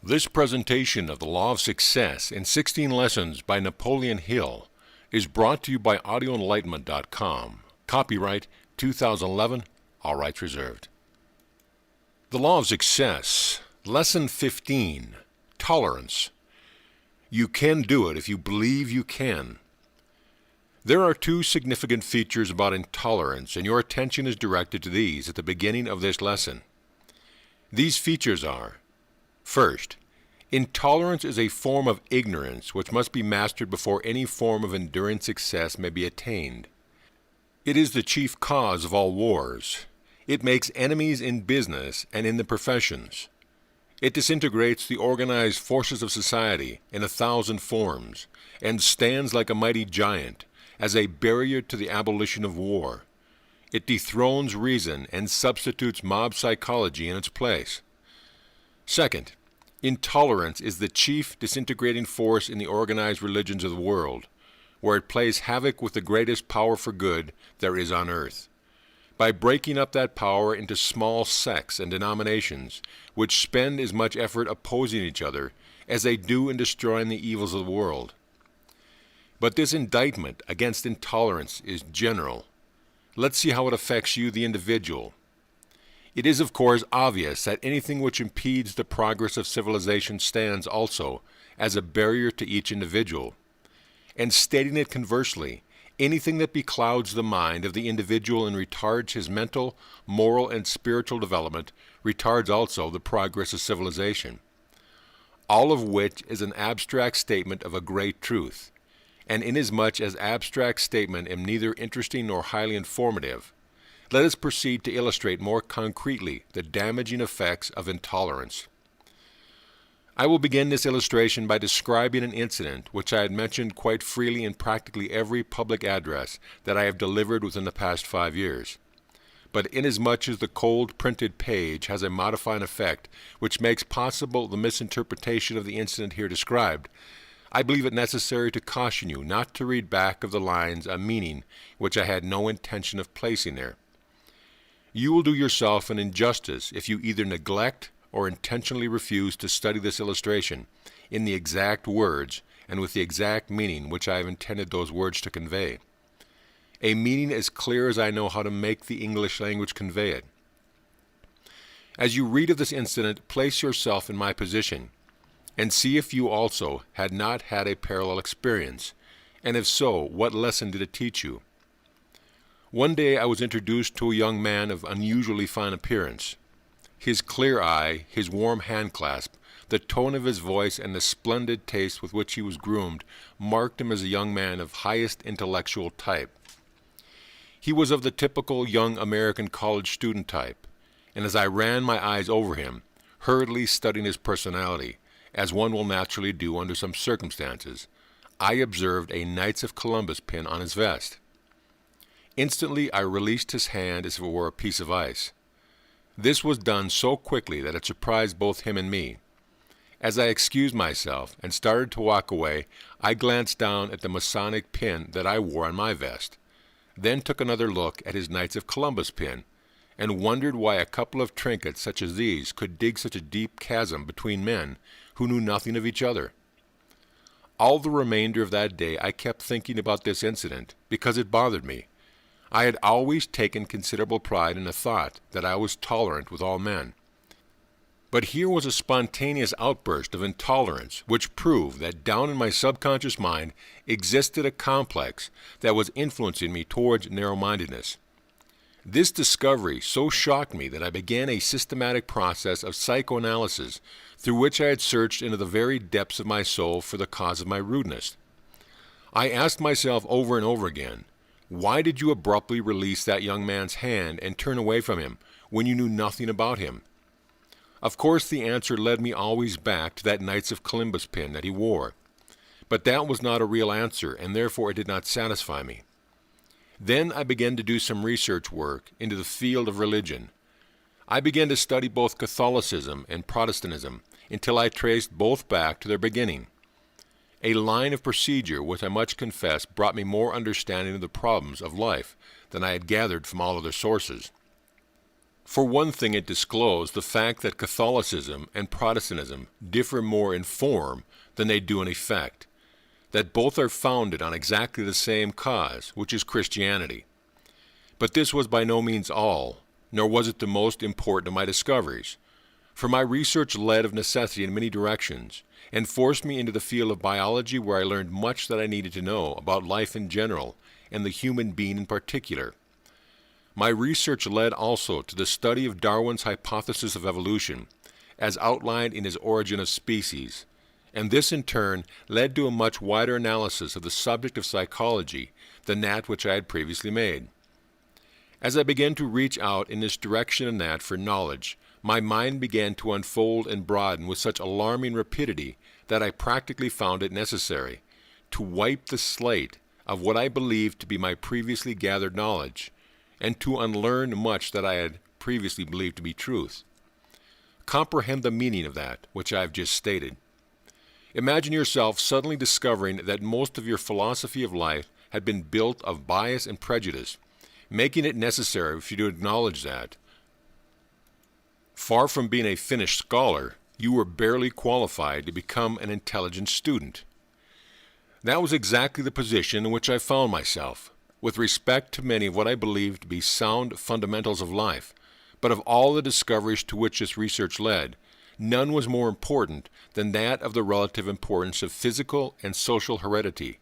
This presentation of the Law of Success in 16 Lessons by Napoleon Hill is brought to you by audioenlightenment.com. Copyright 2011, all rights reserved. The Law of Success, Lesson 15, Tolerance. You can do it if you believe you can. There are two significant features about intolerance, and your attention is directed to these at the beginning of this lesson. These features are: first, intolerance is a form of ignorance which must be mastered before any form of enduring success may be attained. It is the chief cause of all wars. It makes enemies in business and in the professions. It disintegrates the organized forces of society in 1,000 forms, and stands like a mighty giant as a barrier to the abolition of war. It dethrones reason and substitutes mob psychology in its place. Second, intolerance is the chief disintegrating force in the organized religions of the world, where it plays havoc with the greatest power for good there is on earth, by breaking up that power into small sects and denominations, which spend as much effort opposing each other as they do in destroying the evils of the world. But this indictment against intolerance is general. Let's see how it affects you, the individual. It is, of course, obvious that anything which impedes the progress of civilization stands also as a barrier to each individual. And stating it conversely, anything that beclouds the mind of the individual and retards his mental, moral, and spiritual development retards also the progress of civilization. All of which is an abstract statement of a great truth. And inasmuch as abstract statement am neither interesting nor highly informative, let us proceed to illustrate more concretely the damaging effects of intolerance. I will begin this illustration by describing an incident which I had mentioned quite freely in practically every public address that I have delivered within the past 5 years. But inasmuch as the cold printed page has a modifying effect which makes possible the misinterpretation of the incident here described, I believe it necessary to caution you not to read back of the lines a meaning which I had no intention of placing there. You will do yourself an injustice if you either neglect or intentionally refuse to study this illustration in the exact words and with the exact meaning which I have intended those words to convey. A meaning as clear as I know how to make the English language convey it. As you read of this incident, place yourself in my position, and see if you also had not had a parallel experience, and if so, what lesson did it teach you? One day I was introduced to a young man of unusually fine appearance. His clear eye, his warm handclasp, the tone of his voice, and the splendid taste with which he was groomed marked him as a young man of highest intellectual type. He was of the typical young American college student type, and as I ran my eyes over him, hurriedly studying his personality, as one will naturally do under some circumstances, I observed a Knights of Columbus pin on his vest. Instantly I released his hand as if it were a piece of ice. This was done so quickly that it surprised both him and me. As I excused myself and started to walk away, I glanced down at the Masonic pin that I wore on my vest, then took another look at his Knights of Columbus pin, and wondered why a couple of trinkets such as these could dig such a deep chasm between men who knew nothing of each other. All the remainder of that day I kept thinking about this incident because it bothered me. I had always taken considerable pride in the thought that I was tolerant with all men. But here was a spontaneous outburst of intolerance which proved that down in my subconscious mind existed a complex that was influencing me towards narrow-mindedness. This discovery so shocked me that I began a systematic process of psychoanalysis through which I had searched into the very depths of my soul for the cause of my rudeness. I asked myself over and over again, why did you abruptly release that young man's hand and turn away from him when you knew nothing about him? Of course the answer led me always back to that Knights of Columbus pin that he wore. But that was not a real answer, and therefore it did not satisfy me. Then I began to do some research work into the field of religion. I began to study both Catholicism and Protestantism until I traced both back to their beginning. A line of procedure which I must confess brought me more understanding of the problems of life than I had gathered from all other sources. For one thing, it disclosed the fact that Catholicism and Protestantism differ more in form than they do in effect, that both are founded on exactly the same cause, which is Christianity. But this was by no means all, nor was it the most important of my discoveries, for my research led of necessity in many directions, and forced me into the field of biology, where I learned much that I needed to know about life in general, and the human being in particular. My research led also to the study of Darwin's hypothesis of evolution, as outlined in his Origin of Species, and this in turn led to a much wider analysis of the subject of psychology than that which I had previously made. As I began to reach out in this direction and that for knowledge, my mind began to unfold and broaden with such alarming rapidity that I practically found it necessary to wipe the slate of what I believed to be my previously gathered knowledge, and to unlearn much that I had previously believed to be truth. Comprehend the meaning of that which I have just stated. Imagine yourself suddenly discovering that most of your philosophy of life had been built of bias and prejudice, making it necessary for you to acknowledge that, far from being a finished scholar, you were barely qualified to become an intelligent student. That was exactly the position in which I found myself, with respect to many of what I believed to be sound fundamentals of life. But of all the discoveries to which this research led, none was more important than that of the relative importance of physical and social heredity.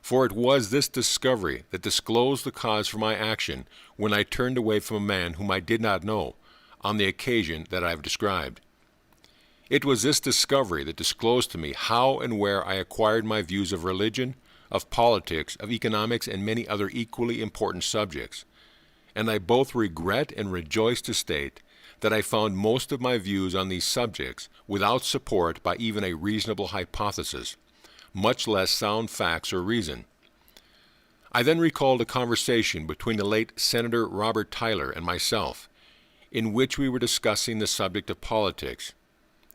For it was this discovery that disclosed the cause for my action when I turned away from a man whom I did not know, on the occasion that I have described. It was this discovery that disclosed to me how and where I acquired my views of religion, of politics, of economics, and many other equally important subjects. And I both regret and rejoice to state that I found most of my views on these subjects without support by even a reasonable hypothesis, much less sound facts or reason. I then recalled a conversation between the late Senator Robert Tyler and myself, in which we were discussing the subject of politics.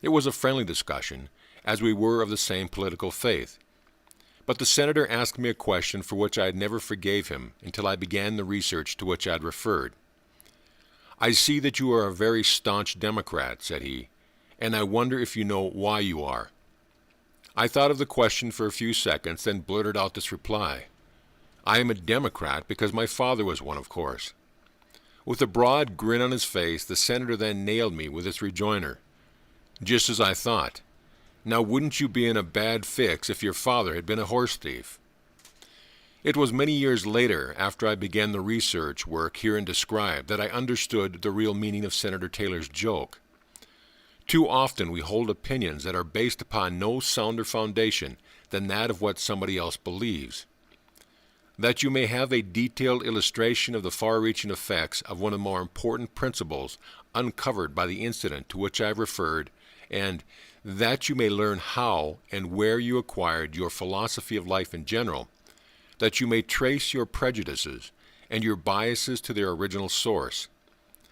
It was a friendly discussion, as we were of the same political faith. But the senator asked me a question for which I had never forgave him until I began the research to which I had referred. "I see that you are a very staunch Democrat," said he, "and I wonder if you know why you are." I thought of the question for a few seconds, then blurted out this reply. "I am a Democrat because my father was one, of course." With a broad grin on his face, the senator then nailed me with this rejoinder. "Just as I thought. Now wouldn't you be in a bad fix if your father had been a horse thief?" It was many years later, after I began the research work herein described, that I understood the real meaning of Senator Taylor's joke. Too often we hold opinions that are based upon no sounder foundation than that of what somebody else believes. That you may have a detailed illustration of the far-reaching effects of one of the more important principles uncovered by the incident to which I have referred, and that you may learn how and where you acquired your philosophy of life in general, that you may trace your prejudices and your biases to their original source,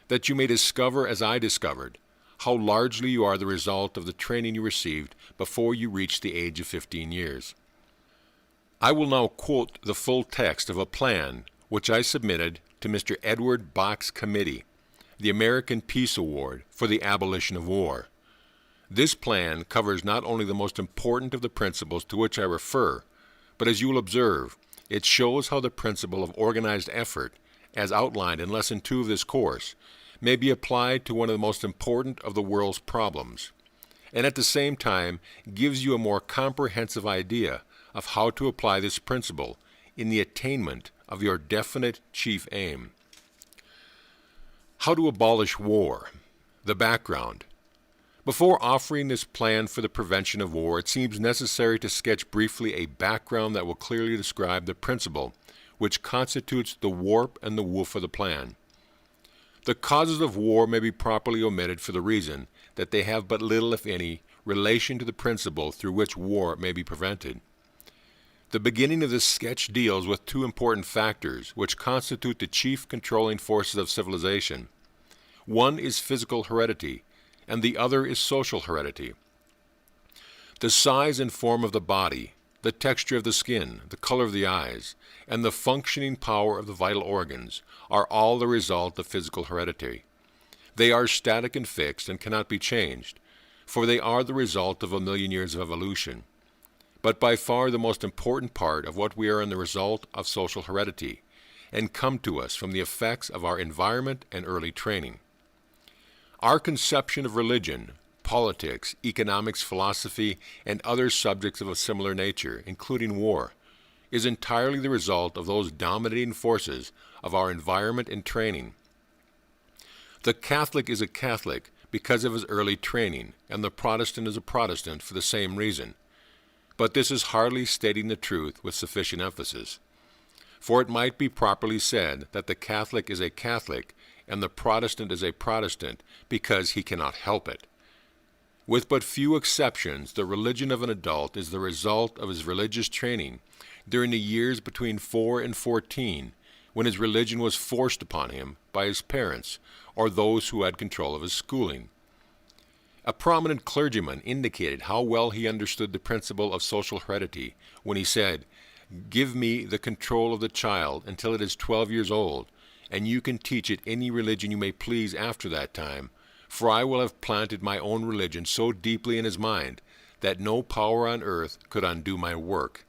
that you may discover, as I discovered, how largely you are the result of the training you received before you reached the age of 15 years. I will now quote the full text of a plan which I submitted to Mr. Edward Bach's committee, the American Peace Award for the Abolition of War. This plan covers not only the most important of the principles to which I refer, but as you will observe, it shows how the principle of organized effort, as outlined in Lesson 2 of this course, may be applied to one of the most important of the world's problems, and at the same time gives you a more comprehensive idea of how to apply this principle in the attainment of your definite chief aim. How to abolish war. The background. Before offering this plan for the prevention of war, it seems necessary to sketch briefly a background that will clearly describe the principle which constitutes the warp and the woof of the plan. The causes of war may be properly omitted for the reason that they have but little, if any, relation to the principle through which war may be prevented. The beginning of this sketch deals with two important factors which constitute the chief controlling forces of civilization. One is physical heredity, and the other is social heredity. The size and form of the body, the texture of the skin, the color of the eyes, and the functioning power of the vital organs are all the result of physical heredity. They are static and fixed and cannot be changed, for they are the result of a million years of evolution. But by far the most important part of what we are is the result of social heredity, and come to us from the effects of our environment and early training. Our conception of religion, politics, economics, philosophy, and other subjects of a similar nature, including war, is entirely the result of those dominating forces of our environment and training. The Catholic is a Catholic because of his early training, and the Protestant is a Protestant for the same reason. But this is hardly stating the truth with sufficient emphasis. For it might be properly said that the Catholic is a Catholic and the Protestant is a Protestant because he cannot help it. With but few exceptions, the religion of an adult is the result of his religious training during the years between 4 and 14, when his religion was forced upon him by his parents or those who had control of his schooling. A prominent clergyman indicated how well he understood the principle of social heredity when he said, "Give me the control of the child until it is 12 years old, and you can teach it any religion you may please after that time, for I will have planted my own religion so deeply in his mind that no power on earth could undo my work."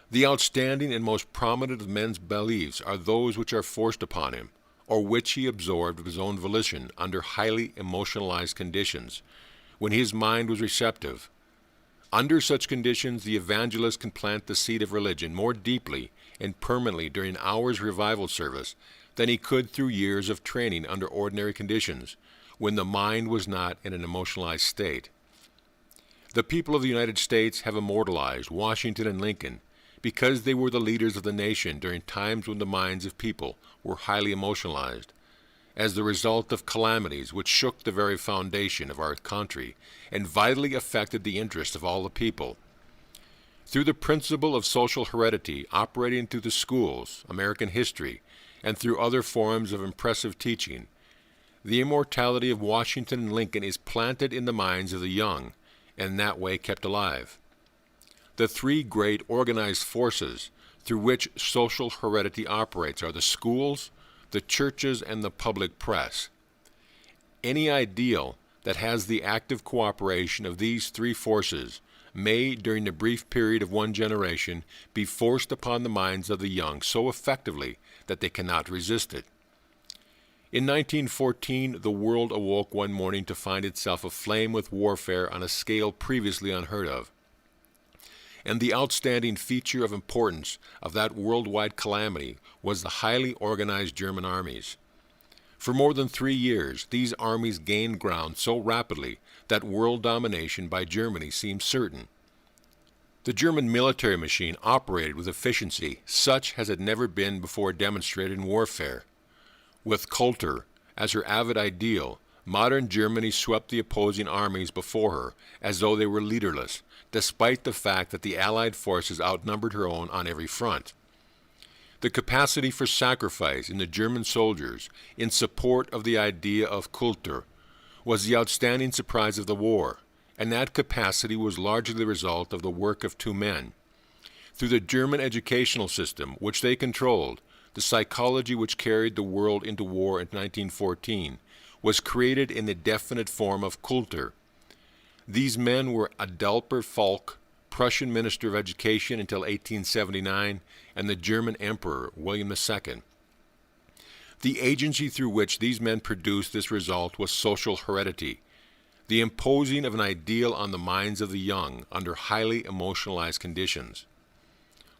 The outstanding and most prominent of men's beliefs are those which are forced upon him, or which he absorbed of his own volition under highly emotionalized conditions, when his mind was receptive. Under such conditions, the evangelist can plant the seed of religion more deeply and permanently during an hour's revival service than he could through years of training under ordinary conditions, when the mind was not in an emotionalized state. The people of the United States have immortalized Washington and Lincoln because they were the leaders of the nation during times when the minds of people were highly emotionalized, as the result of calamities which shook the very foundation of our country and vitally affected the interest of all the people. Through the principle of social heredity operating through the schools, American history, and through other forms of impressive teaching, the immortality of Washington and Lincoln is planted in the minds of the young, and in that way kept alive. The three great organized forces through which social heredity operates are the schools, the churches, and the public press. Any ideal that has the active cooperation of these three forces may, during the brief period of one generation, be forced upon the minds of the young so effectively that they cannot resist it. In 1914, the world awoke one morning to find itself aflame with warfare on a scale previously unheard of. And the outstanding feature of importance of that worldwide calamity was the highly organized German armies. For more than 3 years, these armies gained ground so rapidly that world domination by Germany seemed certain. The German military machine operated with efficiency such as had never been before demonstrated in warfare. With Coulter as her avid ideal, modern Germany swept the opposing armies before her as though they were leaderless, despite the fact that the Allied forces outnumbered her own on every front. The capacity for sacrifice in the German soldiers in support of the idea of Kultur was the outstanding surprise of the war, and that capacity was largely the result of the work of two men. Through the German educational system, which they controlled, the psychology which carried the world into war in 1914 was created in the definite form of Kultur. These men were Adalbert Falk, Prussian Minister of Education until 1879, and the German Emperor William II. The agency through which these men produced this result was social heredity, the imposing of an ideal on the minds of the young under highly emotionalized conditions.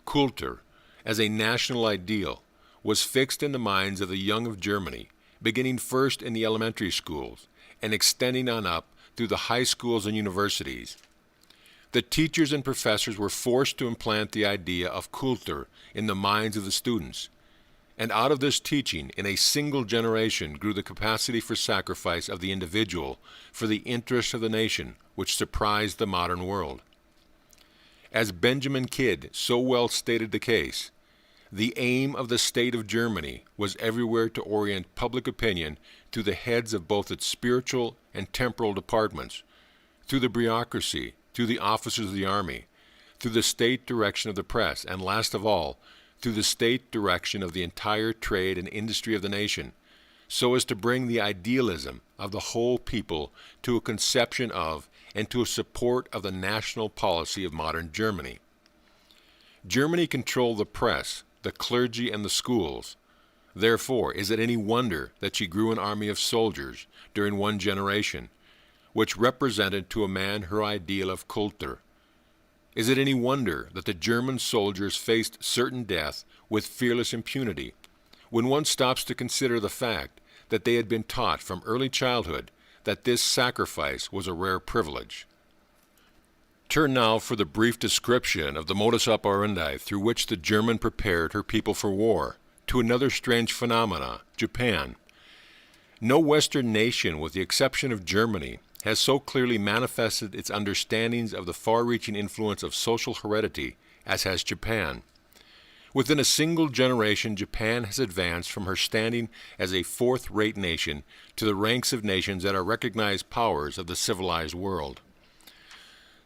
Kultur, as a national ideal, was fixed in the minds of the young of Germany, beginning first in the elementary schools and extending on up through the high schools and universities. The teachers and professors were forced to implant the idea of Kultur in the minds of the students, and out of this teaching, in a single generation, grew the capacity for sacrifice of the individual for the interests of the nation, which surprised the modern world. As Benjamin Kidd so well stated the case, the aim of the state of Germany was everywhere to orient public opinion to the heads of both its spiritual and temporal departments, through the bureaucracy, through the officers of the army, through the state direction of the press, and last of all, through the state direction of the entire trade and industry of the nation, so as to bring the idealism of the whole people to a conception of and to a support of the national policy of modern Germany. Germany controlled the press, the clergy, and the schools. Therefore, is it any wonder that she grew an army of soldiers during one generation, which represented to a man her ideal of Kultur? Is it any wonder that the German soldiers faced certain death with fearless impunity, when one stops to consider the fact that they had been taught from early childhood that this sacrifice was a rare privilege? Turn now for the brief description of the modus operandi through which the German prepared her people for war, to another strange phenomena, Japan. No Western nation, with the exception of Germany, has so clearly manifested its understandings of the far-reaching influence of social heredity as has Japan. Within a single generation, Japan has advanced from her standing as a fourth-rate nation to the ranks of nations that are recognized powers of the civilized world.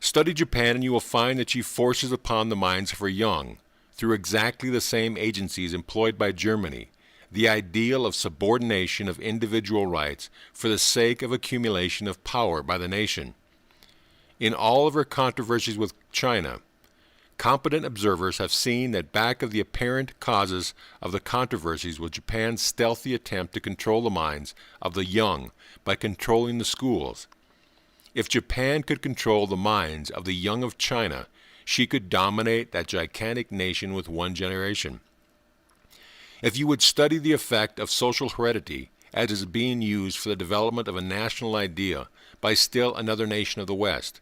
Study Japan and you will find that she forces upon the minds of her young, through exactly the same agencies employed by Germany, the ideal of subordination of individual rights for the sake of accumulation of power by the nation. In all of her controversies with China, competent observers have seen that back of the apparent causes of the controversies was Japan's stealthy attempt to control the minds of the young by controlling the schools. If Japan could control the minds of the young of China, she could dominate that gigantic nation with one generation. If you would study the effect of social heredity as is being used for the development of a national idea by still another nation of the West,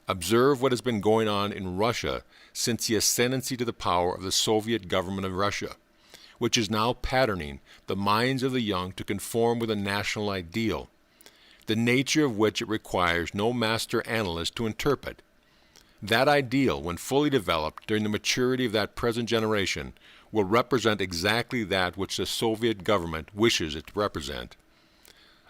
observe what has been going on in Russia since the ascendancy to the power of the Soviet government of Russia, which is now patterning the minds of the young to conform with a national ideal, the nature of which it requires no master analyst to interpret. That ideal, when fully developed during the maturity of that present generation, will represent exactly that which the Soviet government wishes it to represent.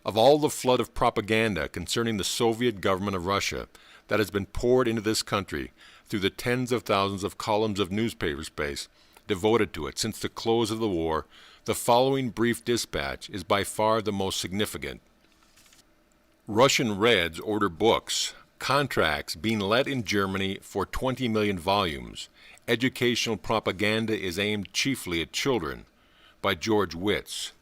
Of all the flood of propaganda concerning the Soviet government of Russia that has been poured into this country through the tens of thousands of columns of newspaper space devoted to it since the close of the war, the following brief dispatch is by far the most significant. Russian Reds order books. Contracts being let in Germany for 20 million volumes. Educational propaganda is aimed chiefly at children. By George Witz.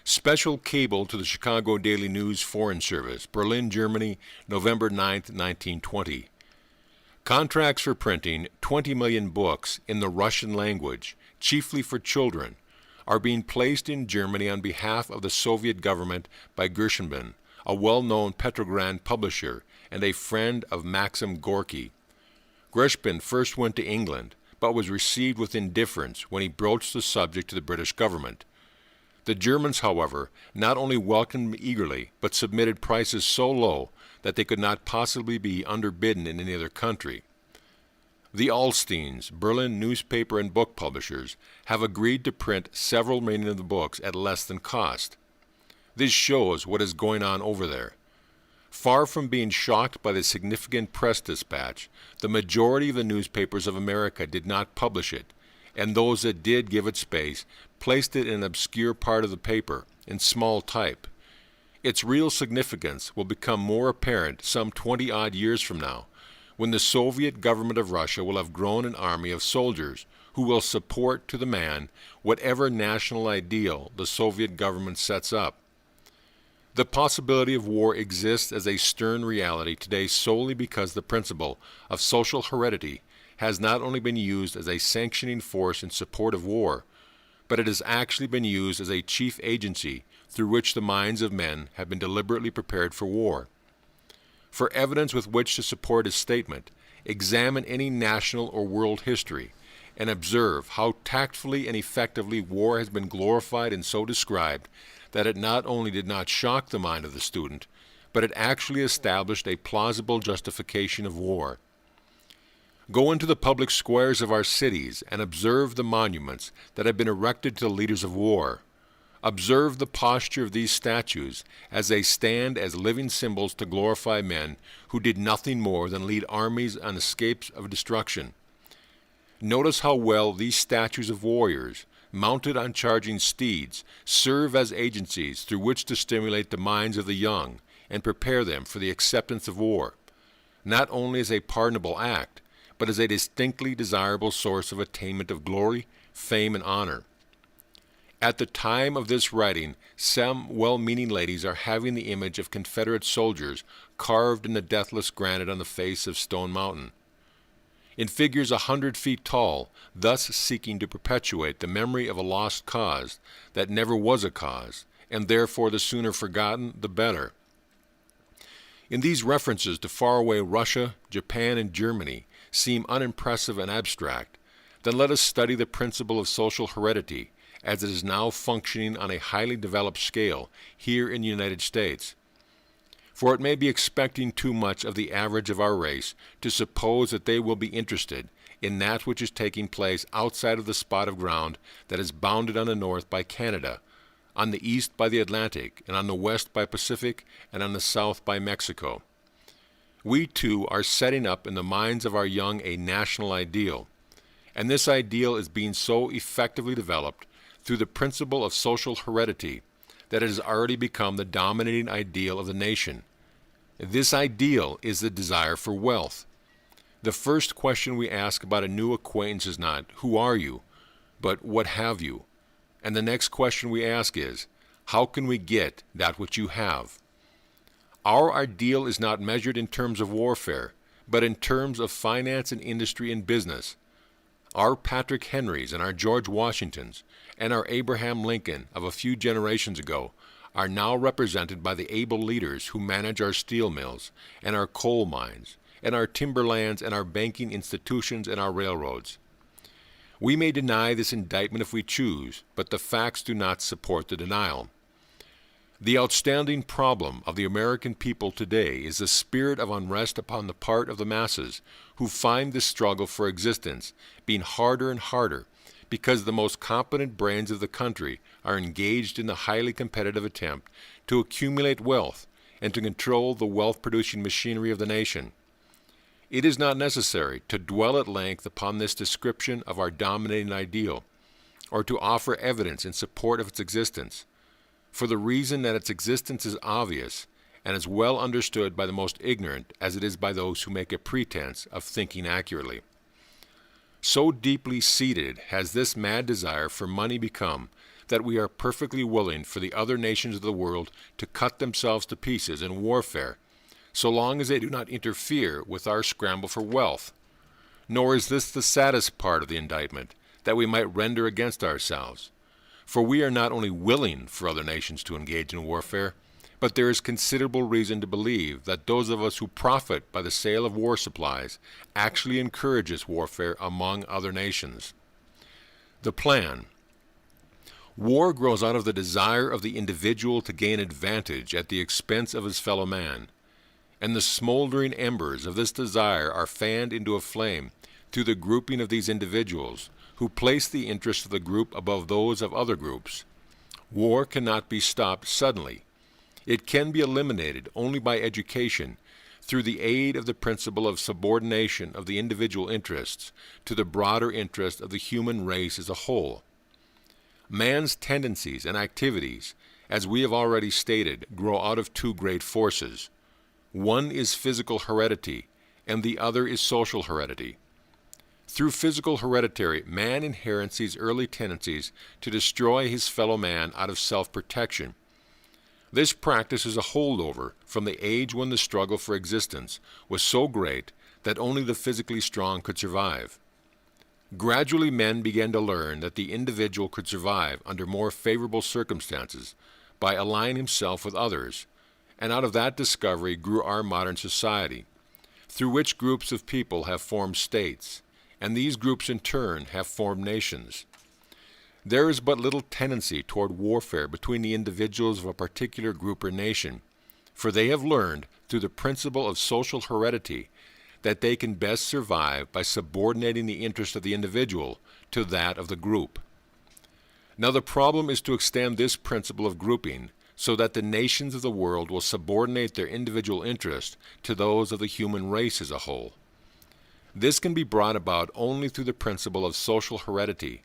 Special cable to the Chicago Daily News Foreign Service, Berlin, Germany, November 9, 1920. Contracts for printing 20 million books in the Russian language, chiefly for children, are being placed in Germany on behalf of the Soviet government by Gershenbin, a well-known Petrograd publisher and a friend of Maxim Gorky. Gershwin first went to England, but was received with indifference when he broached the subject to the British government. The Germans, however, not only welcomed him eagerly, but submitted prices so low that they could not possibly be underbidden in any other country. The Alsteins, Berlin newspaper and book publishers, have agreed to print several million of the books at less than cost. This shows what is going on over there. Far from being shocked by the significant press dispatch, the majority of the newspapers of America did not publish it, and those that did give it space placed it in an obscure part of the paper, in small type. Its real significance will become more apparent some 20-odd years from now, when the Soviet government of Russia will have grown an army of soldiers who will support to the man whatever national ideal the Soviet government sets up. The possibility of war exists as a stern reality today solely because the principle of social heredity has not only been used as a sanctioning force in support of war, but it has actually been used as a chief agency through which the minds of men have been deliberately prepared for war. For evidence with which to support his statement, examine any national or world history and observe how tactfully and effectively war has been glorified and so described that it not only did not shock the mind of the student, but it actually established a plausible justification of war. Go into the public squares of our cities and observe the monuments that have been erected to the leaders of war. Observe the posture of these statues as they stand as living symbols to glorify men who did nothing more than lead armies on escapes of destruction. Notice how well these statues of warriors, mounted on charging steeds, serve as agencies through which to stimulate the minds of the young and prepare them for the acceptance of war, not only as a pardonable act, but as a distinctly desirable source of attainment of glory, fame, and honor. At the time of this writing, some well-meaning ladies are having the image of Confederate soldiers carved in the deathless granite on the face of Stone Mountain, in figures 100 feet tall, thus seeking to perpetuate the memory of a lost cause that never was a cause, and therefore the sooner forgotten, the better. In these references to faraway Russia, Japan, and Germany seem unimpressive and abstract, then let us study the principle of social heredity as it is now functioning on a highly developed scale here in the United States. For it may be expecting too much of the average of our race to suppose that they will be interested in that which is taking place outside of the spot of ground that is bounded on the north by Canada, on the east by the Atlantic, and on the west by Pacific, and on the south by Mexico. We, too, are setting up in the minds of our young a national ideal, and this ideal is being so effectively developed through the principle of social heredity that it has already become the dominating ideal of the nation. This ideal is the desire for wealth. The first question we ask about a new acquaintance is not, "Who are you?" but "What have you?" And the next question we ask is, "How can we get that which you have?" Our ideal is not measured in terms of warfare, but in terms of finance and industry and business. Our Patrick Henrys and our George Washingtons and our Abraham Lincoln of a few generations ago are now represented by the able leaders who manage our steel mills and our coal mines and our timberlands and our banking institutions and our railroads. We may deny this indictment if we choose, but the facts do not support the denial. The outstanding problem of the American people today is the spirit of unrest upon the part of the masses who find this struggle for existence being harder and harder because the most competent brains of the country are engaged in the highly competitive attempt to accumulate wealth and to control the wealth-producing machinery of the nation. It is not necessary to dwell at length upon this description of our dominating ideal, or to offer evidence in support of its existence, for the reason that its existence is obvious and as well understood by the most ignorant as it is by those who make a pretense of thinking accurately. So deeply seated has this mad desire for money become that we are perfectly willing for the other nations of the world to cut themselves to pieces in warfare, so long as they do not interfere with our scramble for wealth. Nor is this the saddest part of the indictment, that we might render against ourselves. For we are not only willing for other nations to engage in warfare, but there is considerable reason to believe that those of us who profit by the sale of war supplies actually encourage this warfare among other nations. The plan. War grows out of the desire of the individual to gain advantage at the expense of his fellow man, and the smoldering embers of this desire are fanned into a flame through the grouping of these individuals, who place the interests of the group above those of other groups. War cannot be stopped suddenly. It can be eliminated only by education, through the aid of the principle of subordination of the individual interests to the broader interest of the human race as a whole. Man's tendencies and activities, as we have already stated, grow out of two great forces. One is physical heredity, and the other is social heredity. Through physical hereditary, man inherits these early tendencies to destroy his fellow man out of self-protection. This practice is a holdover from the age when the struggle for existence was so great that only the physically strong could survive. Gradually men began to learn that the individual could survive under more favorable circumstances by aligning himself with others, and out of that discovery grew our modern society, through which groups of people have formed states, and these groups in turn have formed nations. There is but little tendency toward warfare between the individuals of a particular group or nation, for they have learned through the principle of social heredity that they can best survive by subordinating the interest of the individual to that of the group. Now the problem is to extend this principle of grouping so that the nations of the world will subordinate their individual interest to those of the human race as a whole. This can be brought about only through the principle of social heredity,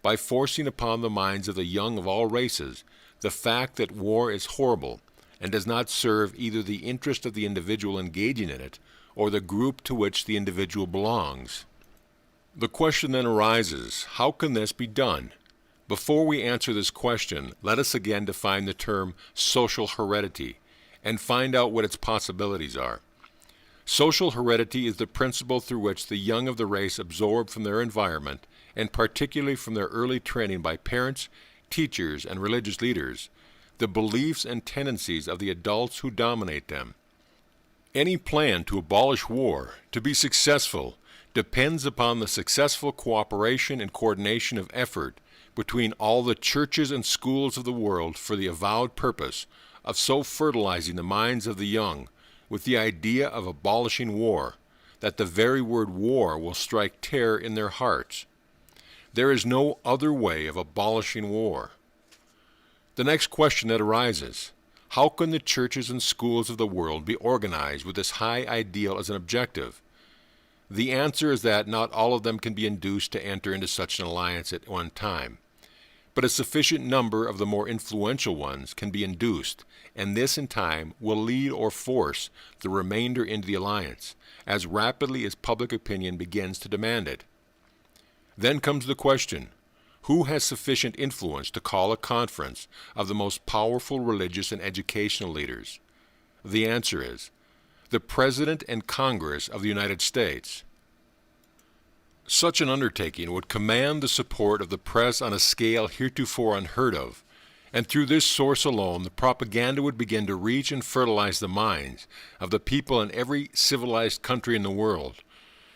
by forcing upon the minds of the young of all races the fact that war is horrible and does not serve either the interest of the individual engaging in it or the group to which the individual belongs. The question then arises, how can this be done? Before we answer this question, let us again define the term social heredity and find out what its possibilities are. Social heredity is the principle through which the young of the race absorb from their environment, and particularly from their early training by parents, teachers, and religious leaders, the beliefs and tendencies of the adults who dominate them. Any plan to abolish war, to be successful, depends upon the successful cooperation and coordination of effort between all the churches and schools of the world for the avowed purpose of so fertilizing the minds of the young with the idea of abolishing war, that the very word war will strike terror in their hearts. There is no other way of abolishing war. The next question that arises, how can the churches and schools of the world be organized with this high ideal as an objective? The answer is that not all of them can be induced to enter into such an alliance at one time, but a sufficient number of the more influential ones can be induced, and this in time will lead or force the remainder into the alliance, as rapidly as public opinion begins to demand it. Then comes the question, who has sufficient influence to call a conference of the most powerful religious and educational leaders? The answer is, the President and Congress of the United States. Such an undertaking would command the support of the press on a scale heretofore unheard of, and through this source alone the propaganda would begin to reach and fertilize the minds of the people in every civilized country in the world,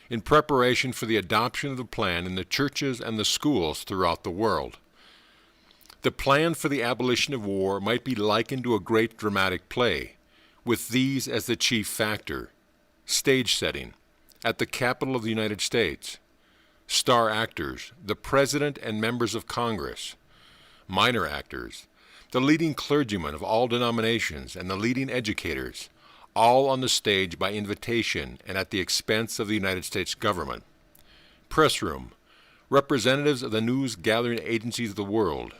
in preparation for the adoption of the plan in the churches and the schools throughout the world. The plan for the abolition of war might be likened to a great dramatic play, with these as the chief factor: stage setting, at the Capitol of the United States; star actors, the President and members of Congress; minor actors, the leading clergymen of all denominations and the leading educators, all on the stage by invitation and at the expense of the United States government; press room, representatives of the news-gathering agencies of the world;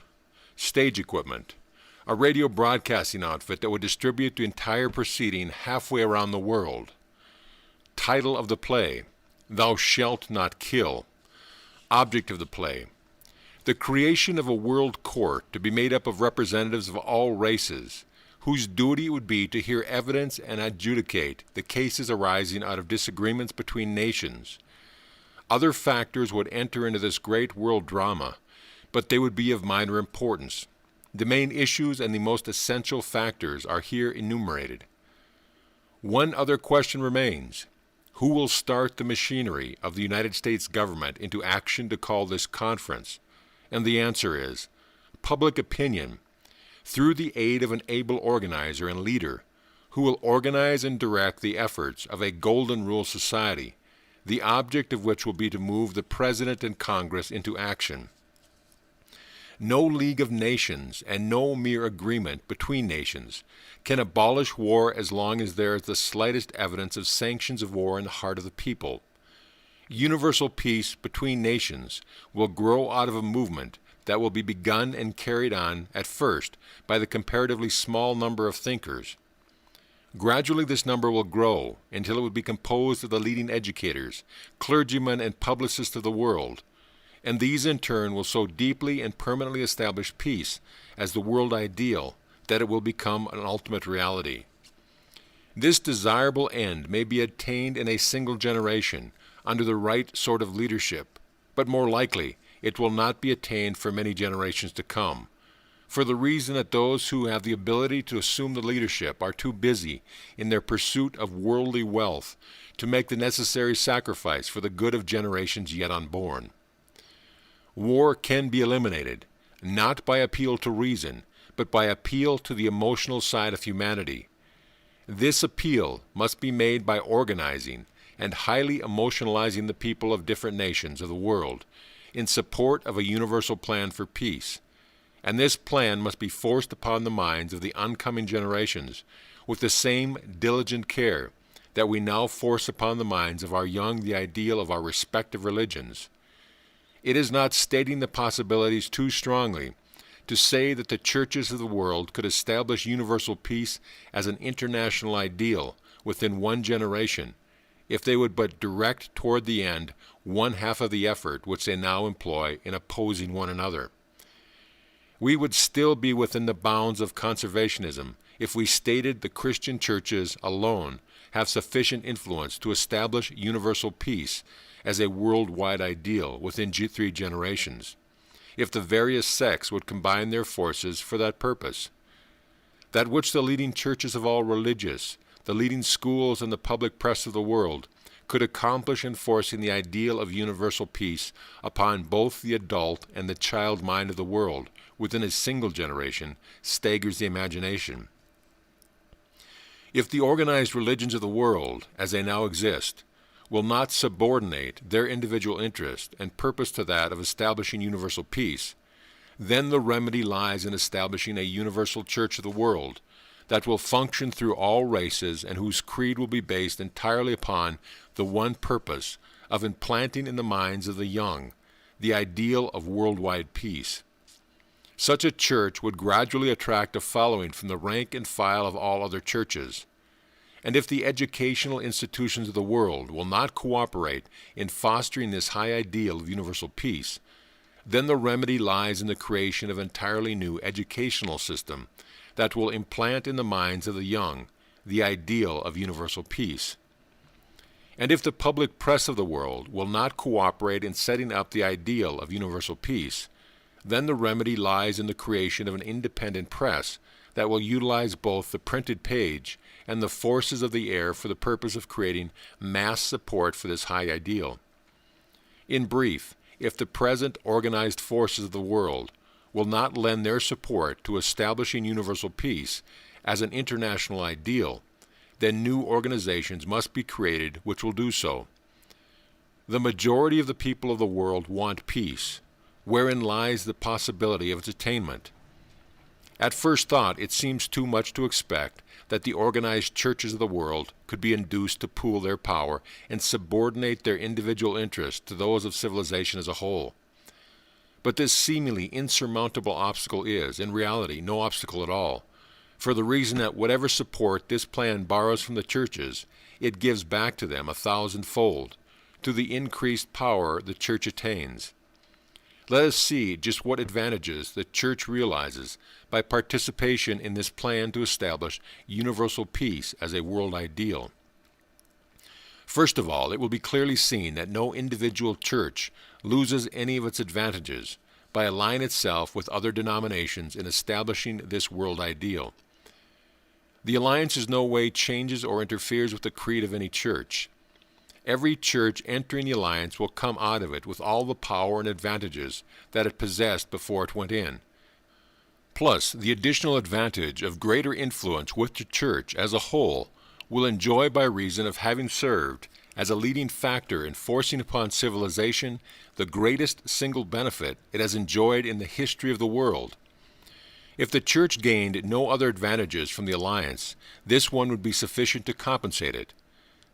stage equipment, a radio broadcasting outfit that would distribute the entire proceeding halfway around the world; title of the play, Thou Shalt Not Kill; object of the play, the creation of a world court to be made up of representatives of all races, whose duty it would be to hear evidence and adjudicate the cases arising out of disagreements between nations. Other factors would enter into this great world drama, but they would be of minor importance. The main issues and the most essential factors are here enumerated. One other question remains. Who will start the machinery of the United States government into action to call this conference? And the answer is public opinion, through the aid of an able organizer and leader who will organize and direct the efforts of a Golden Rule Society, the object of which will be to move the President and Congress into action. No League of Nations and no mere agreement between nations can abolish war as long as there is the slightest evidence of sanctions of war in the heart of the people. Universal peace between nations will grow out of a movement that will be begun and carried on at first by the comparatively small number of thinkers. Gradually this number will grow until it will be composed of the leading educators, clergymen, and publicists of the world, and these in turn will so deeply and permanently establish peace as the world ideal that it will become an ultimate reality. This desirable end may be attained in a single generation under the right sort of leadership, but more likely it will not be attained for many generations to come, for the reason that those who have the ability to assume the leadership are too busy in their pursuit of worldly wealth to make the necessary sacrifice for the good of generations yet unborn. War can be eliminated, not by appeal to reason, but by appeal to the emotional side of humanity. This appeal must be made by organizing and highly emotionalizing the people of different nations of the world in support of a universal plan for peace, and this plan must be forced upon the minds of the oncoming generations with the same diligent care that we now force upon the minds of our young the ideal of our respective religions. It is not stating the possibilities too strongly to say that the churches of the world could establish universal peace as an international ideal within one generation, if they would but direct toward the end one half of the effort which they now employ in opposing one another. We would still be within the bounds of conservationism if we stated the Christian churches alone have sufficient influence to establish universal peace as a worldwide ideal within 3 generations, if the various sects would combine their forces for that purpose. That which the leading churches of all religious, the leading schools and the public press of the world could accomplish in forcing the ideal of universal peace upon both the adult and the child mind of the world within a single generation staggers the imagination. If the organized religions of the world, as they now exist, will not subordinate their individual interest and purpose to that of establishing universal peace, then the remedy lies in establishing a universal church of the world that will function through all races and whose creed will be based entirely upon the one purpose of implanting in the minds of the young the ideal of worldwide peace. Such a church would gradually attract a following from the rank and file of all other churches. And if the educational institutions of the world will not cooperate in fostering this high ideal of universal peace, then the remedy lies in the creation of an entirely new educational system that will implant in the minds of the young the ideal of universal peace. And if the public press of the world will not cooperate in setting up the ideal of universal peace, then the remedy lies in the creation of an independent press that will utilize both the printed page and the forces of the air for the purpose of creating mass support for this high ideal. In brief, if the present organized forces of the world will not lend their support to establishing universal peace as an international ideal, then new organizations must be created which will do so. The majority of the people of the world want peace, wherein lies the possibility of its attainment. At first thought, it seems too much to expect that the organized churches of the world could be induced to pool their power and subordinate their individual interests to those of civilization as a whole. But this seemingly insurmountable obstacle is, in reality, no obstacle at all, for the reason that whatever support this plan borrows from the churches, it gives back to them 1,000-fold, to the increased power the church attains. Let us see just what advantages the church realizes by participation in this plan to establish universal peace as a world ideal. First of all, it will be clearly seen that no individual church loses any of its advantages by aligning itself with other denominations in establishing this world ideal. The alliance in no way changes or interferes with the creed of any church. Every church entering the alliance will come out of it with all the power and advantages that it possessed before it went in, plus the additional advantage of greater influence which the church as a whole will enjoy by reason of having served as a leading factor in forcing upon civilization the greatest single benefit it has enjoyed in the history of the world. If the church gained no other advantages from the alliance, this one would be sufficient to compensate it.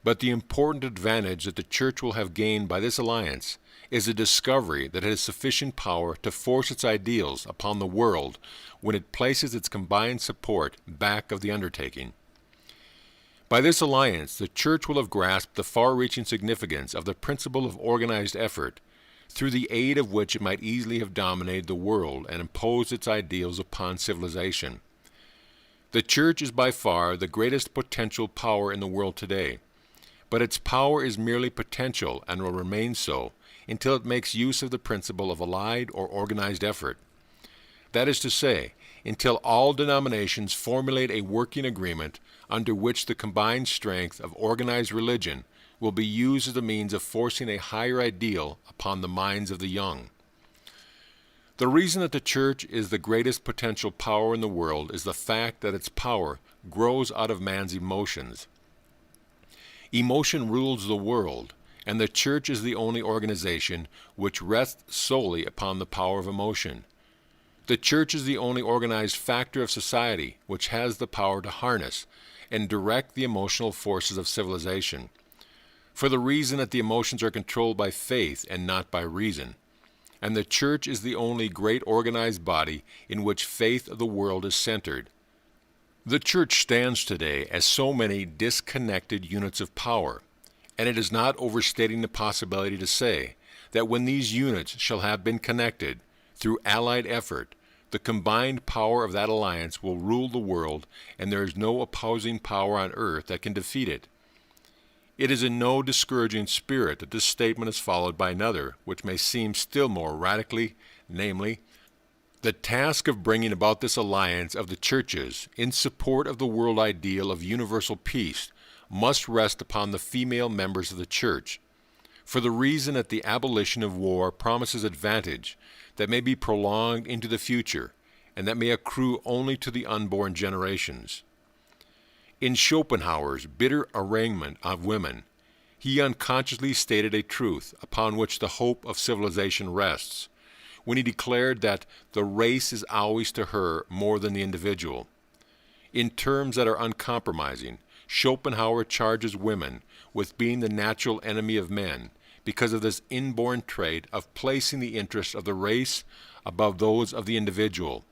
But the important advantage that the church will have gained by this alliance is the discovery that it has sufficient power to force its ideals upon the world when it places its combined support back of the undertaking. By this alliance, the church will have grasped the far-reaching significance of the principle of organized effort, through the aid of which it might easily have dominated the world and imposed its ideals upon civilization. The church is by far the greatest potential power in the world today, but its power is merely potential and will remain so until it makes use of the principle of allied or organized effort. That is to say, until all denominations formulate a working agreement under which the combined strength of organized religion will be used as a means of forcing a higher ideal upon the minds of the young. The reason that the church is the greatest potential power in the world is the fact that its power grows out of man's emotions. Emotion rules the world, and the church is the only organization which rests solely upon the power of emotion. The church is the only organized factor of society which has the power to harness and direct the emotional forces of civilization, for the reason that the emotions are controlled by faith and not by reason. and the church is the only great organized body in which faith of the world is centered. The church stands today as so many disconnected units of power, and it is not overstating the possibility to say that when these units shall have been connected through allied effort, the combined power of that alliance will rule the world, and there is no opposing power on earth that can defeat it. It is in no discouraging spirit that this statement is followed by another, which may seem still more radically, namely, the task of bringing about this alliance of the churches in support of the world ideal of universal peace must rest upon the female members of the church, for the reason that the abolition of war promises advantage that may be prolonged into the future, and that may accrue only to the unborn generations. In Schopenhauer's bitter arraignment of women, he unconsciously stated a truth upon which the hope of civilization rests, when he declared that the race is always to her more than the individual. In terms that are uncompromising, Schopenhauer charges women with being the natural enemy of men because of this inborn trait of placing the interests of the race above those of the individual.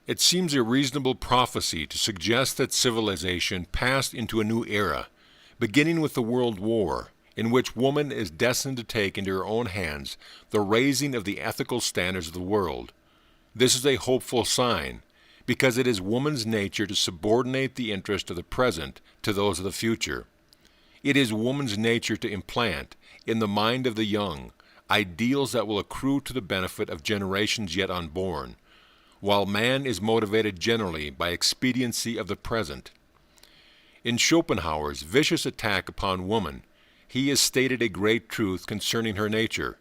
It seems a reasonable prophecy to suggest that civilization passed into a new era, beginning with the World War, in which woman is destined to take into her own hands the raising of the ethical standards of the world. This is a hopeful sign, because it is woman's nature to subordinate the interest of the present to those of the future. It is woman's nature to implant, in the mind of the young, ideals that will accrue to the benefit of generations yet unborn, while man is motivated generally by expediency of the present. In Schopenhauer's vicious attack upon woman, he has stated a great truth concerning her nature,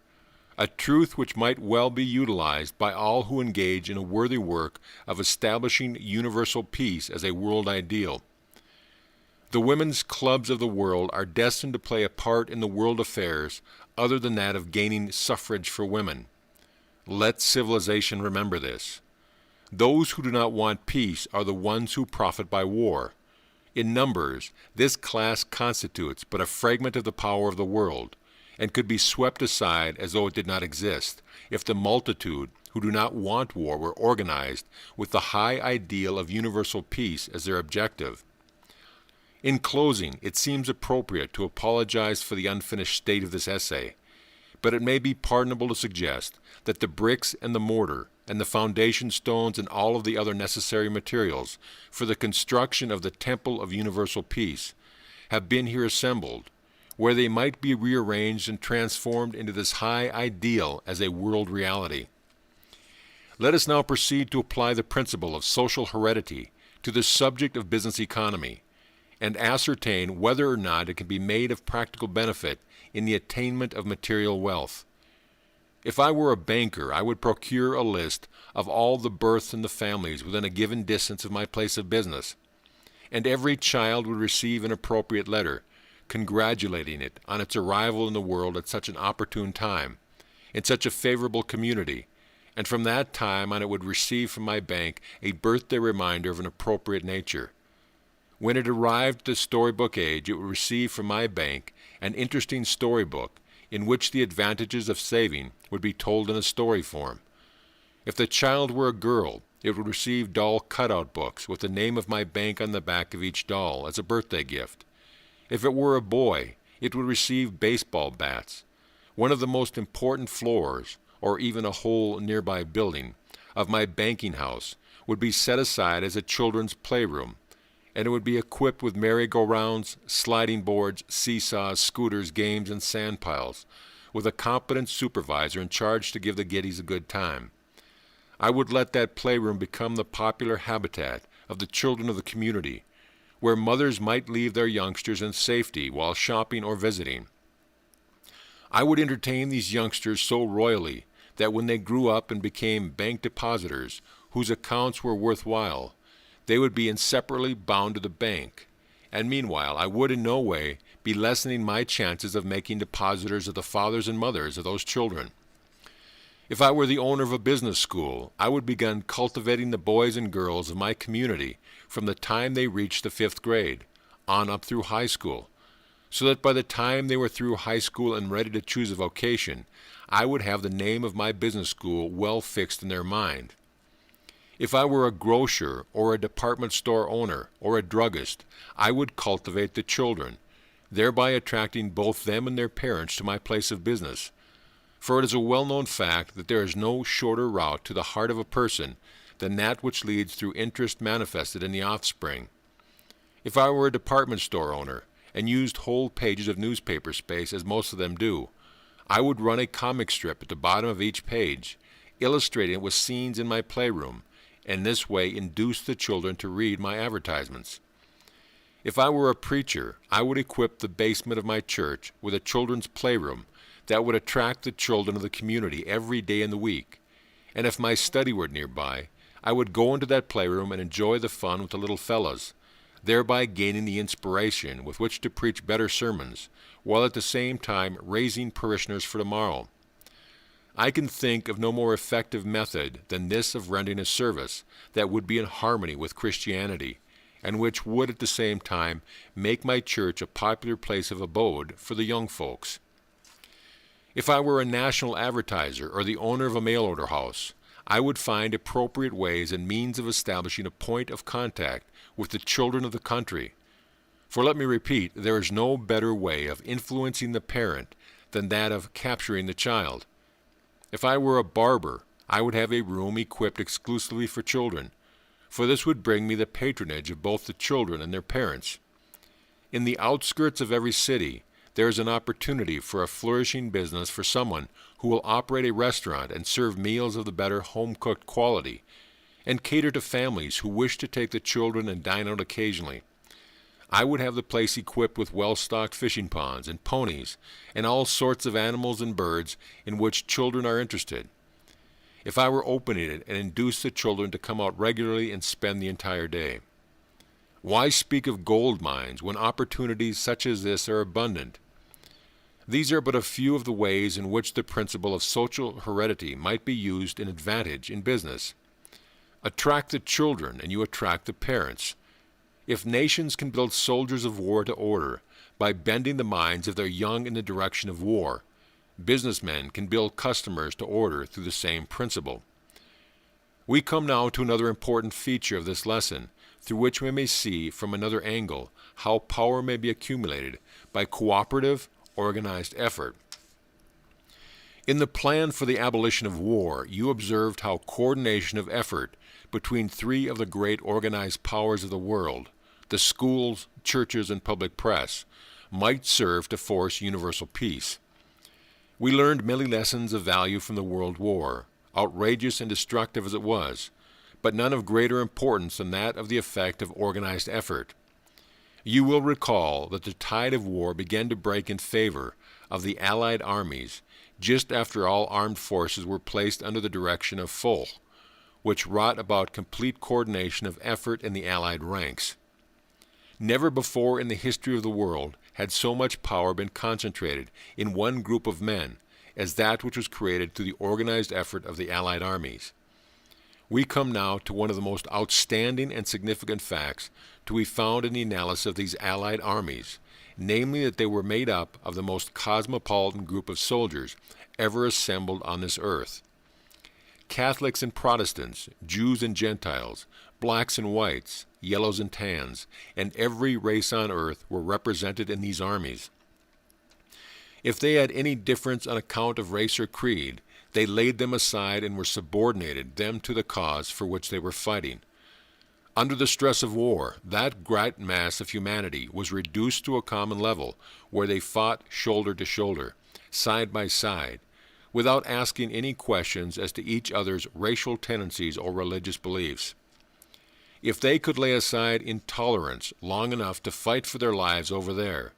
a truth which might well be utilized by all who engage in a worthy work of establishing universal peace as a world ideal. The women's clubs of the world are destined to play a part in the world affairs other than that of gaining suffrage for women. Let civilization remember this. Those who do not want peace are the ones who profit by war. In numbers, this class constitutes but a fragment of the power of the world, and could be swept aside as though it did not exist, if the multitude who do not want war were organized with the high ideal of universal peace as their objective. In closing, it seems appropriate to apologize for the unfinished state of this essay, but it may be pardonable to suggest that the bricks and the mortar and the foundation stones and all of the other necessary materials for the construction of the temple of universal peace have been here assembled, where they might be rearranged and transformed into this high ideal as a world reality. Let us now proceed to apply the principle of social heredity to the subject of business economy, and ascertain whether or not it can be made of practical benefit in the attainment of material wealth. If I were a banker, I would procure a list of all the births in the families within a given distance of my place of business, and every child would receive an appropriate letter, congratulating it on its arrival in the world at such an opportune time, in such a favorable community, and from that time on it would receive from my bank a birthday reminder of an appropriate nature. When it arrived at the storybook age, it would receive from my bank an interesting storybook in which the advantages of saving would be told in a story form. If the child were a girl, it would receive doll cutout books with the name of my bank on the back of each doll as a birthday gift. If it were a boy, it would receive baseball bats. One of the most important floors, or even a whole nearby building, of my banking house would be set aside as a children's playroom, and it would be equipped with merry-go-rounds, sliding boards, seesaws, scooters, games, and sand piles, with a competent supervisor in charge to give the kiddies a good time. I would let that playroom become the popular habitat of the children of the community, where mothers might leave their youngsters in safety while shopping or visiting. I would entertain these youngsters so royally that when they grew up and became bank depositors whose accounts were worthwhile, they would be inseparably bound to the bank, and meanwhile I would in no way be lessening my chances of making depositors of the fathers and mothers of those children. If I were the owner of a business school, I would begin cultivating the boys and girls of my community from the time they reached the 5th grade, on up through high school, so that by the time they were through high school and ready to choose a vocation, I would have the name of my business school well fixed in their mind. If I were a grocer or a department store owner or a druggist, I would cultivate the children, thereby attracting both them and their parents to my place of business. For it is a well-known fact that there is no shorter route to the heart of a person than that which leads through interest manifested in the offspring. If I were a department store owner and used whole pages of newspaper space, as most of them do, I would run a comic strip at the bottom of each page, illustrating it with scenes in my playroom, and this way induce the children to read my advertisements. If I were a preacher, I would equip the basement of my church with a children's playroom that would attract the children of the community every day in the week. And if my study were nearby, I would go into that playroom and enjoy the fun with the little fellows, thereby gaining the inspiration with which to preach better sermons, while at the same time raising parishioners for tomorrow. I can think of no more effective method than this of rendering a service that would be in harmony with Christianity, and which would at the same time make my church a popular place of abode for the young folks. If I were a national advertiser or the owner of a mail-order house, I would find appropriate ways and means of establishing a point of contact with the children of the country. For let me repeat, there is no better way of influencing the parent than that of capturing the child. If I were a barber, I would have a room equipped exclusively for children, for this would bring me the patronage of both the children and their parents. In the outskirts of every city, there is an opportunity for a flourishing business for someone who will operate a restaurant and serve meals of the better home-cooked quality, and cater to families who wish to take the children and dine out occasionally. I would have the place equipped with well-stocked fishing ponds and ponies and all sorts of animals and birds in which children are interested. If I were opening it and induce the children to come out regularly and spend the entire day. Why speak of gold mines when opportunities such as this are abundant? These are but a few of the ways in which the principle of social heredity might be used in advantage in business. Attract the children and you attract the parents. If nations can build soldiers of war to order by bending the minds of their young in the direction of war, businessmen can build customers to order through the same principle. We come now to another important feature of this lesson, through which we may see from another angle how power may be accumulated by cooperative, organized effort. In the plan for the abolition of war, you observed how coordination of effort between three of the great organized powers of the world, the schools, churches, and public press, might serve to force universal peace. We learned many lessons of value from the World War, outrageous and destructive as it was, but none of greater importance than that of the effect of organized effort. You will recall that the tide of war began to break in favor of the Allied armies just after all armed forces were placed under the direction of Foch, which wrought about complete coordination of effort in the Allied ranks. Never before in the history of the world had so much power been concentrated in one group of men as that which was created through the organized effort of the Allied armies. We come now to one of the most outstanding and significant facts to be found in the analysis of these Allied armies, namely that they were made up of the most cosmopolitan group of soldiers ever assembled on this earth. Catholics and Protestants, Jews and Gentiles, blacks and whites, yellows and tans, and every race on earth were represented in these armies. If they had any difference on account of race or creed, they laid them aside and were subordinated them to the cause for which they were fighting. Under the stress of war, that great mass of humanity was reduced to a common level where they fought shoulder to shoulder, side by side, without asking any questions as to each other's racial tendencies or religious beliefs. If they could lay aside intolerance long enough to fight for their lives over there,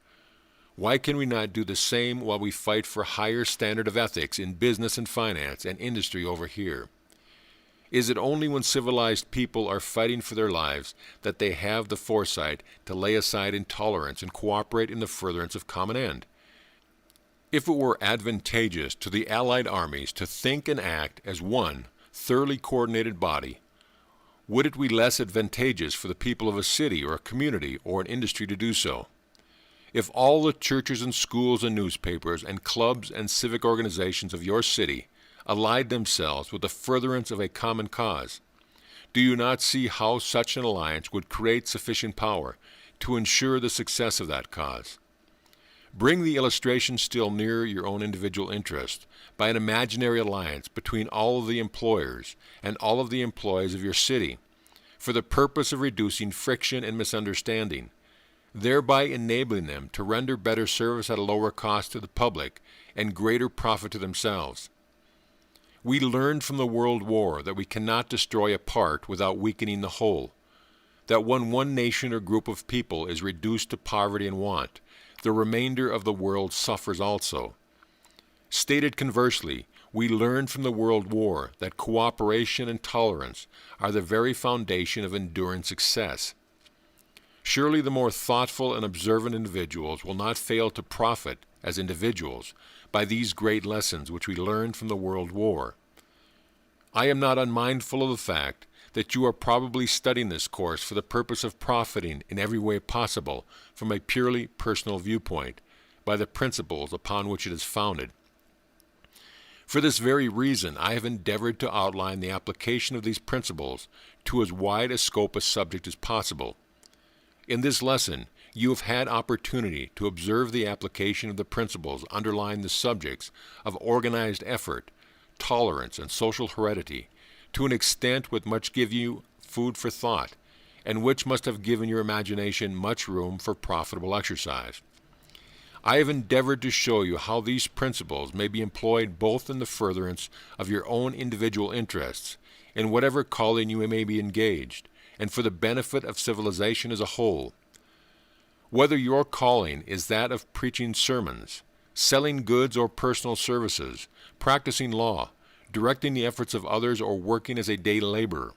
why can we not do the same while we fight for higher standard of ethics in business and finance and industry over here? Is it only when civilized people are fighting for their lives that they have the foresight to lay aside intolerance and cooperate in the furtherance of common end? If it were advantageous to the Allied armies to think and act as one thoroughly coordinated body, would it be less advantageous for the people of a city or a community or an industry to do so? If all the churches and schools and newspapers and clubs and civic organizations of your city allied themselves with the furtherance of a common cause, do you not see how such an alliance would create sufficient power to ensure the success of that cause? Bring the illustration still nearer your own individual interest by an imaginary alliance between all of the employers and all of the employees of your city for the purpose of reducing friction and misunderstanding, thereby enabling them to render better service at a lower cost to the public and greater profit to themselves. We learned from the World War that we cannot destroy a part without weakening the whole, that when one nation or group of people is reduced to poverty and want, the remainder of the world suffers also. Stated conversely, we learned from the World War that cooperation and tolerance are the very foundation of enduring success. Surely the more thoughtful and observant individuals will not fail to profit as individuals by these great lessons which we learned from the World War. I am not unmindful of the fact that you are probably studying this course for the purpose of profiting in every way possible from a purely personal viewpoint by the principles upon which it is founded. For this very reason, I have endeavored to outline the application of these principles to as wide a scope of subject as possible. In this lesson, you have had opportunity to observe the application of the principles underlying the subjects of organized effort, tolerance, and social heredity to an extent which must give you food for thought, and which must have given your imagination much room for profitable exercise. I have endeavored to show you how these principles may be employed both in the furtherance of your own individual interests, in whatever calling you may be engaged, and for the benefit of civilization as a whole. Whether your calling is that of preaching sermons, selling goods or personal services, practicing law, directing the efforts of others, or working as a day laborer,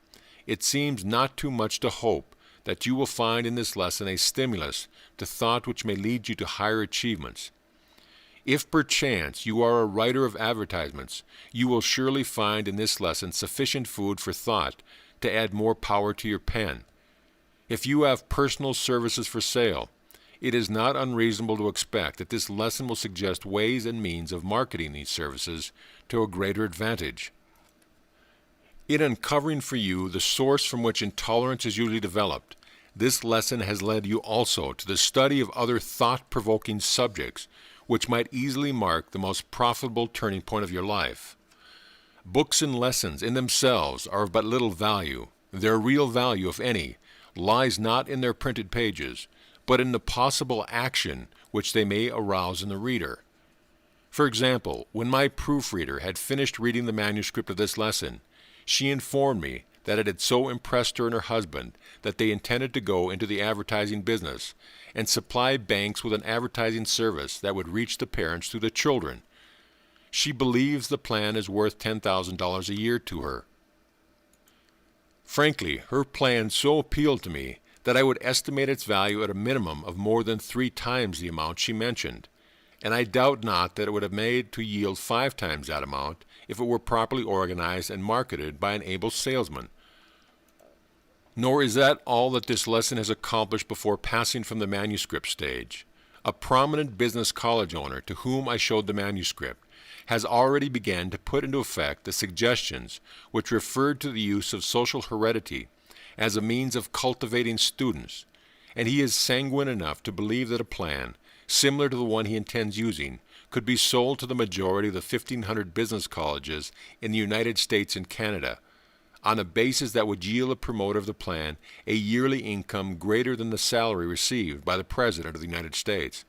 it seems not too much to hope that you will find in this lesson a stimulus to thought which may lead you to higher achievements. If perchance you are a writer of advertisements, you will surely find in this lesson sufficient food for thought to add more power to your pen. If you have personal services for sale, it is not unreasonable to expect that this lesson will suggest ways and means of marketing these services to a greater advantage. In uncovering for you the source from which intolerance is usually developed, this lesson has led you also to the study of other thought-provoking subjects which might easily mark the most profitable turning point of your life. Books and lessons in themselves are of but little value. Their real value, if any, lies not in their printed pages, but in the possible action which they may arouse in the reader. For example, when my proofreader had finished reading the manuscript of this lesson, she informed me that it had so impressed her and her husband that they intended to go into the advertising business and supply banks with an advertising service that would reach the parents through the children. She believes the plan is worth $10,000 a year to her. Frankly, her plan so appealed to me that I would estimate its value at a minimum of more than 3 times the amount she mentioned, and I doubt not that it would have made to yield 5 times that amount if it were properly organized and marketed by an able salesman. Nor is that all that this lesson has accomplished before passing from the manuscript stage. A prominent business college owner to whom I showed the manuscript has already begun to put into effect the suggestions which referred to the use of social heredity as a means of cultivating students, and he is sanguine enough to believe that a plan, similar to the one he intends using, could be sold to the majority of the 1,500 business colleges in the United States and Canada, on a basis that would yield the promoter of the plan a yearly income greater than the salary received by the President of the United States.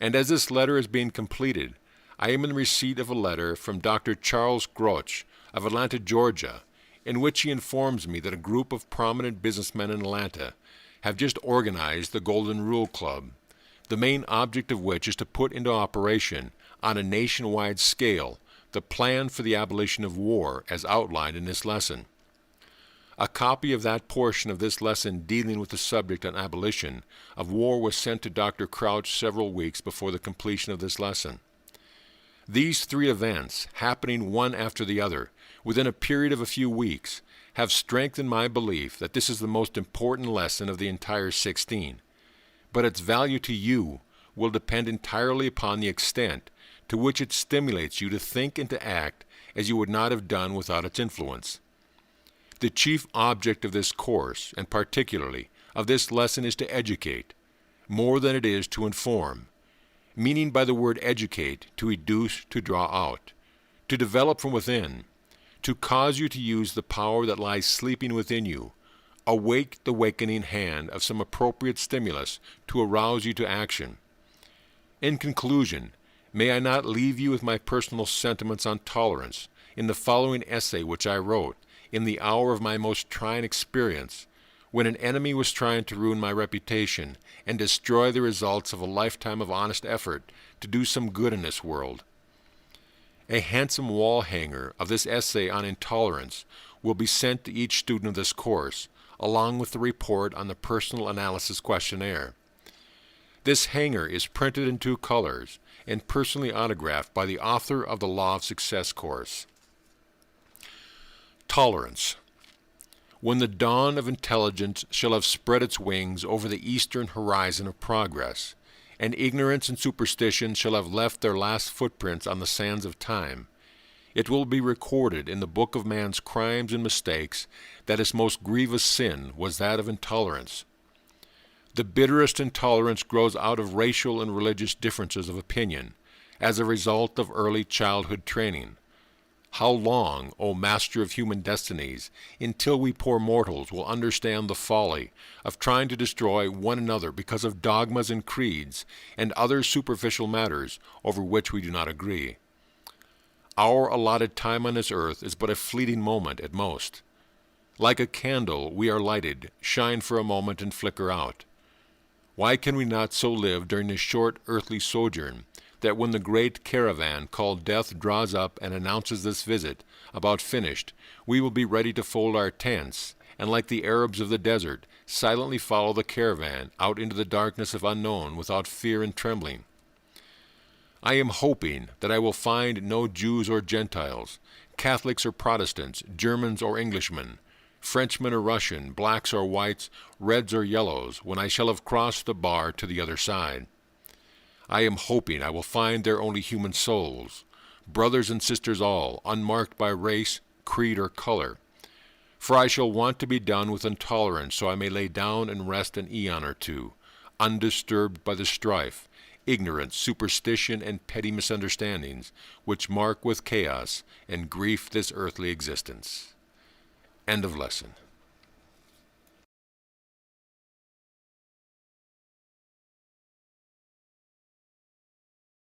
And as this letter is being completed, I am in receipt of a letter from Dr. Charles Groch of Atlanta, Georgia, in which he informs me that a group of prominent businessmen in Atlanta have just organized the Golden Rule Club, the main object of which is to put into operation, on a nationwide scale, the plan for the abolition of war as outlined in this lesson. A copy of that portion of this lesson dealing with the subject on abolition of war was sent to Dr. Crouch several weeks before the completion of this lesson. These 3 events, happening one after the other, within a period of a few weeks, have strengthened my belief that this is the most important lesson of the entire 16. but its value to you will depend entirely upon the extent to which it stimulates you to think and to act as you would not have done without its influence. The chief object of this course, and particularly of this lesson, is to educate, more than it is to inform, meaning by the word educate to educe, to draw out, to develop from within, to cause you to use the power that lies sleeping within you, awake the wakening hand of some appropriate stimulus to arouse you to action. In conclusion, may I not leave you with my personal sentiments on tolerance in the following essay which I wrote in the hour of my most trying experience, when an enemy was trying to ruin my reputation and destroy the results of a lifetime of honest effort to do some good in this world. A handsome wall hanger of this essay on intolerance will be sent to each student of this course, along with the report on the personal analysis questionnaire. This hanger is printed in 2 colors and personally autographed by the author of the Law of Success course. Tolerance. When the dawn of intelligence shall have spread its wings over the eastern horizon of progress, and ignorance and superstition shall have left their last footprints on the sands of time, it will be recorded in the book of man's crimes and mistakes that his most grievous sin was that of intolerance. The bitterest intolerance grows out of racial and religious differences of opinion, as a result of early childhood training. How long, O Master of human destinies, until we poor mortals will understand the folly of trying to destroy one another because of dogmas and creeds and other superficial matters over which we do not agree? Our allotted time on this earth is but a fleeting moment at most. Like a candle, we are lighted, shine for a moment, and flicker out. Why can we not so live during this short earthly sojourn, that when the great caravan called death draws up and announces this visit about finished, we will be ready to fold our tents, and like the Arabs of the desert, silently follow the caravan out into the darkness of unknown without fear and trembling? I am hoping that I will find no Jews or Gentiles, Catholics or Protestants, Germans or Englishmen, Frenchmen or Russian, blacks or whites, reds or yellows, when I shall have crossed the bar to the other side. I am hoping I will find there only human souls, brothers and sisters all, unmarked by race, creed, or color. For I shall want to be done with intolerance, so I may lay down and rest an eon or 2, undisturbed by the strife, ignorance, superstition, and petty misunderstandings, which mark with chaos and grief this earthly existence. End of lesson.